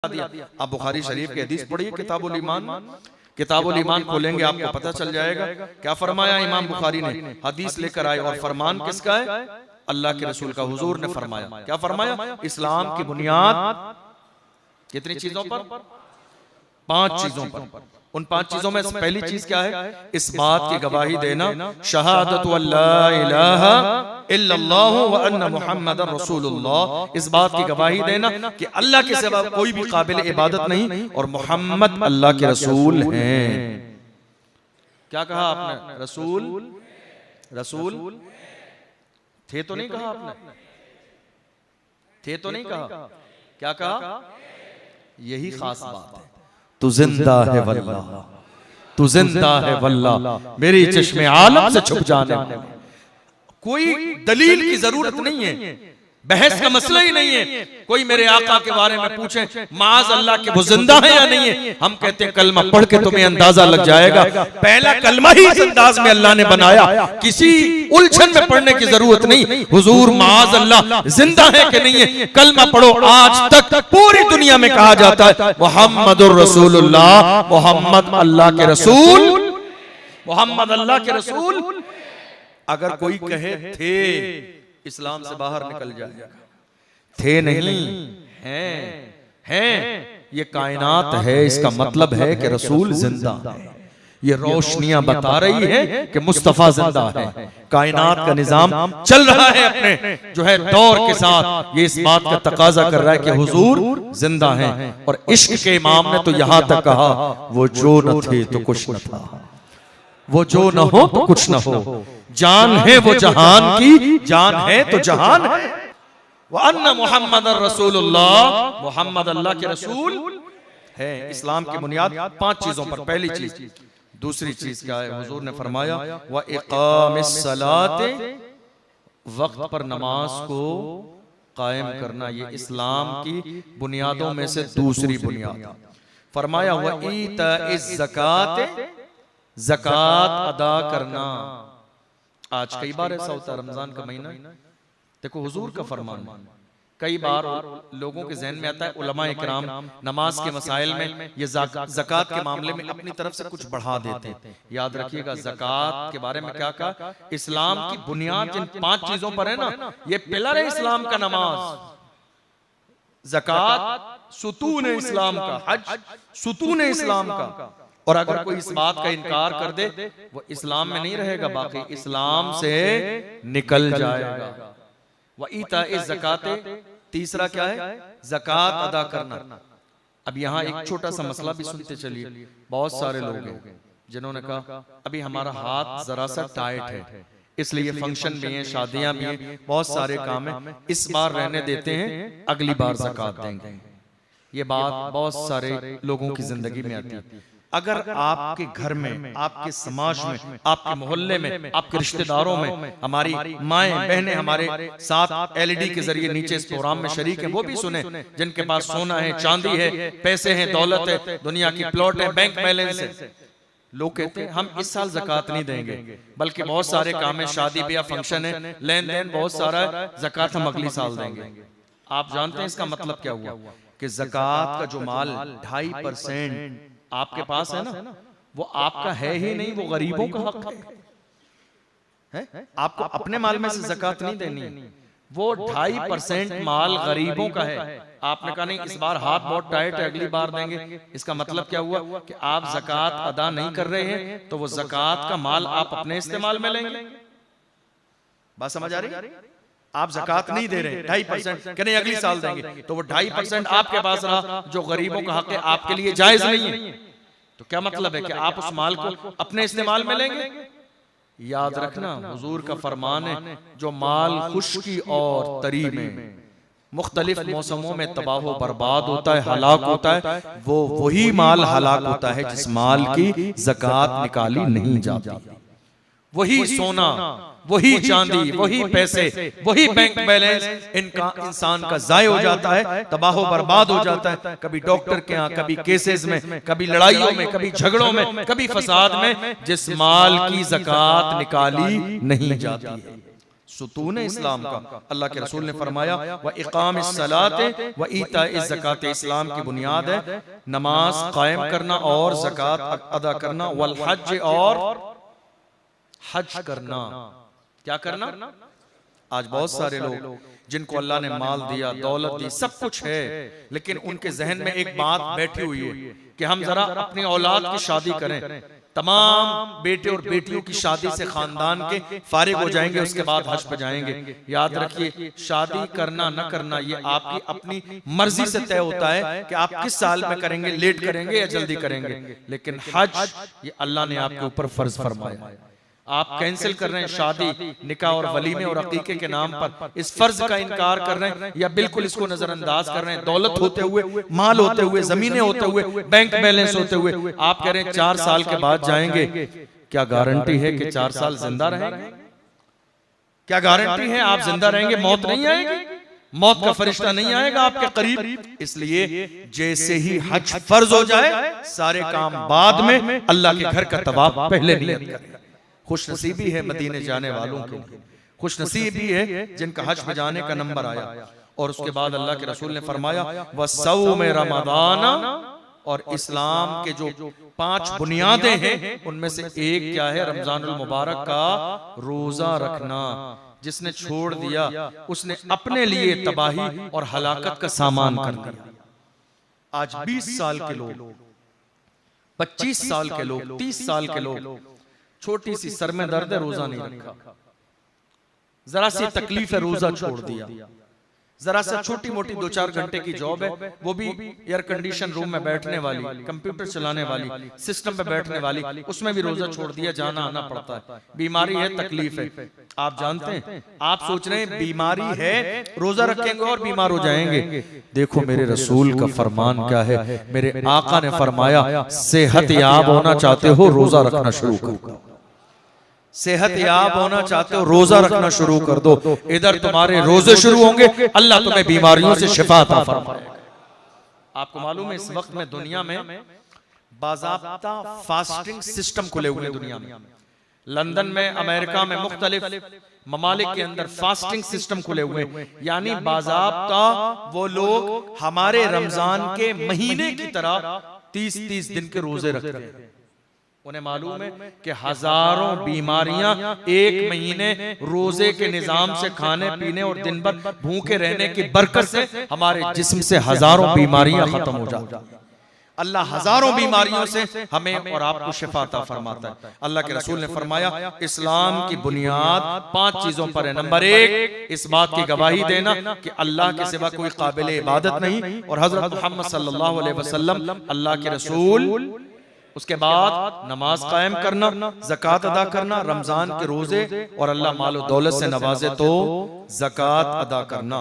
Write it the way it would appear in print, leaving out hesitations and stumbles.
दिया। आप बुखारी शरीफ की हदीस पढ़िए, किताबुल ईमान, किताबुल ईमान खोलेंगे आपको पता चल जाएगा क्या फरमाया इमाम बुखारी ने। हदीस लेकर आए और फरमान किसका है? अल्लाह के रसूल का। हुजूर ने फरमाया, क्या फरमाया? इस्लाम की बुनियाद कितनी चीजों पर? 5 चीजों पर। उन 5 चीजों में से पहली चीज क्या है? इस बात की गवाही देना, शहादतु अल्ला इलाहा इल्लल्लाहु व अन्ना मुहम्मदर रसूलुल्लाह। इस बात की गवाही देना कि अल्लाह के सिवा कोई भी काबिल इबादत नहीं और मोहम्मद अल्लाह के रसूल हैं। क्या कहा आपने? रसूल, रसूल थे तो नहीं कहा आपने? थे तो नहीं कहा? क्या कहा? यही खास बात है। तू जिंदा है वल्लाह, तू जिंदा है वल्लाह, मेरी चश्मे आलम से छुप जाने वाले। कोई दलील की जरूरत नहीं है, बहस का मसला ही नहीं है। कोई मेरे आका के बारे में पूछे माज अल्लाह के वो जिंदा है या नहीं है, हम कहते हैं कलमा पढ़ के तुम्हें अंदाजा लग जाएगा। पहला कलमा ही इस अंदाज में अल्लाह ने बनाया, किसी उलझन में पढ़ने की जरूरत नहीं। हुजूर माज अल्लाह जिंदा है कि नहीं है, कलमा पढ़ो। आज तक पूरी दुनिया में कहा जाता है मुहम्मदुर रसूलुल्लाह, मोहम्मद अल्लाह के रसूल, मोहम्मद अल्लाह के रसूल। अगर कोई कहे थे, इस्लाम से बाहर निकल जाएगा। थे नहीं, हैं। ये कायनात है, इसका मतलब है कि रसूल जिंदा है। ये रोशनियां बता रही है कि मुस्तफा जिंदा है। कायनात का निजाम चल रहा है अपने जो है दौर के साथ। ये इस बात का तकाजा कर रहा है कि हुजूर जिंदा है। और इश्क के इमाम ने तो यहां तक कहा, वो जो न थे तो कुछ न था, वो जो न हो तो कुछ न हो। जान है वो जहान की, जान है तो जहान है। व अन्ना मुहम्मदर रसूलुल्लाह, मोहम्मद अल्लाह के रसूल है। इस्लाम की बुनियाद 5 चीजों पर। पहली चीज। दूसरी चीज क्या है? हुजूर ने फरमाया व इकामिस सलाते, वक्त पर नमाज को कायम करना। ये इस्लाम की बुनियादों में से दूसरी बुनियाद। फरमाया व ईताइज ज़कात, ज़कात अदा करना। आज कई बार ऐसा होता है, रमजान का महीना, देखो हुजूर का फरमान, कई बार लोगों के जहन में आता है उलमा इकराम नमाज के मसाइल में ये ज़कात के मामले में अपनी तरफ से कुछ बढ़ा देते हैं। याद रखिएगा ज़कात के बारे में क्या कहा? इस्लाम की बुनियाद जिन 5 चीजों पर है ना, ये पिलर है इस्लाम का नमाज, ज़कात सुतून है इस्लाम का, हज सुतून है इस्लाम का। और अगर कोई इस बात का इनकार कर दे, वो इस्लाम में नहीं रहेगा, बाकी इस्लाम से निकल जाएगा। व ईताइज ज़काते, तीसरा क्या है? ज़कात अदा करना। अब यहाँ एक छोटा सा मसला भी सुनते चलिए। बहुत सारे लोग हैं जिन्होंने कहा अभी हमारा हाथ जरा सा टाइट है, इसलिए फंक्शन भी है, शादियां भी हैं, बहुत सारे काम है, इस बार रहने देते हैं, अगली बार ज़कात देंगे। ये बात बहुत सारे लोगों की जिंदगी में आती है। अगर आपके घर में, आपके समाज में, आपके मोहल्ले में, आपके रिश्तेदारों में हमारी माएं बहनें हमारे साथ एलईडी के जरिए नीचे इस प्रोग्राम में शरीक हैं, वो भी सुने, जिनके पास सोना है, चांदी है, पैसे हैं, दौलत है, दुनिया की प्लॉट है, बैंक बैलेंस है, लोग कहते हैं हम इस साल ज़कात नहीं देंगे, बल्कि बहुत सारे काम है, शादी ब्याह फंक्शन है, लेन देन बहुत सारा है, ज़कात हम अगली साल देंगे। आप जानते हैं इसका मतलब क्या हुआ? कि ज़कात का जो माल 2.5% आपके पास है ना, वो आपका है ही नहीं, वो गरीबों का हक है। आपको अपने माल में से ज़कात नहीं देनी, वो 2.5% माल गरीबों का है। आपने कहा नहीं इस बार हाथ बहुत टाइट है, अगली बार देंगे। इसका मतलब क्या हुआ कि आप ज़कात अदा नहीं कर रहे हैं, तो वो ज़कात का माल आप अपने इस्तेमाल में लेंगे। बात समझ आ रही? आप ज़कात नहीं दे रहे, 2.5% कि नहीं अगली साल देंगे, तो वो 2.5% आपके पास रहा, जो गरीबों का हक है, आपके लिए जायज नहीं है। तो क्या मतलब है कि आप उस माल को अपने इस्तेमाल में लेंगे? याद रखना हुजूर का फरमान है, जो माल खुश्की और तरी में मुख्तलिफ मौसमों में तबाह बर्बाद होता है, हलाक होता है, वो वही माल हलाक होता है जिस माल की ज़कात निकाली नहीं जाती। वही सोना, वही चांदी, वही पैसे, वही बैंक बैलेंस इनका इंसान का ज़ाय हो जाता है, तबाह बर्बाद हो जाता है। कभी डॉक्टर के यहाँ, कभी केसेस में, कभी लड़ाइयों में, कभी झगड़ों में, कभी फसाद में, जिस माल की ज़कात निकाली नहीं जाती है। सुतून इस्लाम का। अल्लाह के रसूल ने फरमाया व इकामिस सलाते व ईताइज ज़कात, इस्लाम की बुनियाद है नमाज कायम करना और ज़कात अदा करना, वल हज, और हज करना। क्या करना? आज बहुत सारे लोग जिनको अल्लाह ने माल दिया, दौलत दी, सब कुछ है, लेकिन उनके जहन में एक बात बैठी हुई है कि हम जरा अपनी औलाद की शादी करें, तमाम बेटे और बेटियों की शादी से खानदान के फारिग हो जाएंगे, उसके बाद हज पे जाएंगे। याद रखिए, शादी करना न करना ये आपकी अपनी मर्जी से तय होता है कि आप किस साल में करेंगे, लेट करेंगे या जल्दी करेंगे, लेकिन हज ये अल्लाह ने आपके ऊपर फर्ज फरमाया। आप कैंसिल कर रहे हैं शादी, निकाह और वलीमे और अकीके के नाम पर, इस फर्ज का इनकार कर रहे हैं या बिल्कुल इसको नजरअंदाज कर रहे हैं। दौलत होते हुए, माल होते हुए, जमीनें होते हुए, बैंक बैलेंस होते हुए आप कह रहे हैं 4 साल के बाद जाएंगे। क्या गारंटी है कि 4 साल जिंदा रहेंगे? क्या गारंटी है आप जिंदा रहेंगे? मौत नहीं आएगी, मौत का फरिश्ता नहीं आएगा आपके करीब। इसलिए जैसे ही हज फर्ज हो जाए, सारे काम बाद में, अल्लाह के घर का तवाफ पहले नियत करें। खुशनसीबी है मदीने जाने वालों के लिए, खुशनसीबी है जिनका हज में जाने का नंबर आया। और उसके बाद अल्लाह के रसूल ने फरमाया व सौम रमज़ान, और इस्लाम के जो 5 बुनियादें हैं उनमें से एक क्या है? रमजानुल मुबारक का रोजा रखना। जिसने छोड़ दिया उसने अपने लिए तबाही और हलाकत का सामान कर दिया। आज 20 साल के लोग, 25 साल के लोग, 30 साल के लोग, छोटी सी सर में दर्द है, रोजा नहीं रखा, जरा सी तकलीफ है, रोजा छोड़ दिया, जरा सा छोटी मोटी 2-4 घंटे की जॉब है, वो भी एयर कंडीशन रूम में बैठने वाली, कंप्यूटर चलाने वाली, सिस्टम पे बैठने वाली, उसमें भी रोजा छोड़ दिया, जाना आना पड़ता है। बीमारी है, तकलीफ है, आप जानते हैं, आप सोच रहे हैं बीमारी है, रोजा रखेंगे और बीमार हो जाएंगे। देखो मेरे रसूल का फरमान क्या है, मेरे आका ने फरमाया सेहत याब होना चाहते हो रोजा रखना शुरू करो। सेहत याब होना चाहते हो रोजा रखना शुरू कर दो। इधर तुम्हारे रोजे शुरू होंगे, अल्लाह तुम्हें बीमारियों से शिफा अता फरमाएगा। आपको मालूम है इस वक्त में दुनिया में बाज़ाब्ता फास्टिंग सिस्टम खुले हुए हैं दुनिया में। लंदन में, अमेरिका में, मुख्तलिफ ममालिक के अंदर फास्टिंग सिस्टम खुले हुए हैं। यानी बाज़ाब्ता वो लोग हमारे रमजान के महीने की तरह 30-30 दिन के रोजे रखते हैं। उन्हें मालूम है कि हजारों बीमारियां एक महीने रोजे के निजाम से, खाने पीने और दिन भर भूखे रहने की बरकत से हमारे जिस्म से हजारों बीमारियां खत्म हो जाती। अल्लाह हजारों बीमारियों से हमें और आपको शिफा अता फरमाता है। अल्लाह के रसूल ने फरमाया इस्लाम की बुनियाद 5 चीजों पर है। नंबर 1, इस बात की गवाही देना कि अल्लाह के सिवा कोई काबिल इबादत नहीं और हजरत मोहम्मद सल्लल्लाहु अलैहि वसल्लम अल्लाह के रसूल। उसके बाद नमाज कायम करना, ज़कात अदा करना, रमजान के रोजे, और अल्लाह माल और दौलत से नवाजे तो ज़कात अदा करना।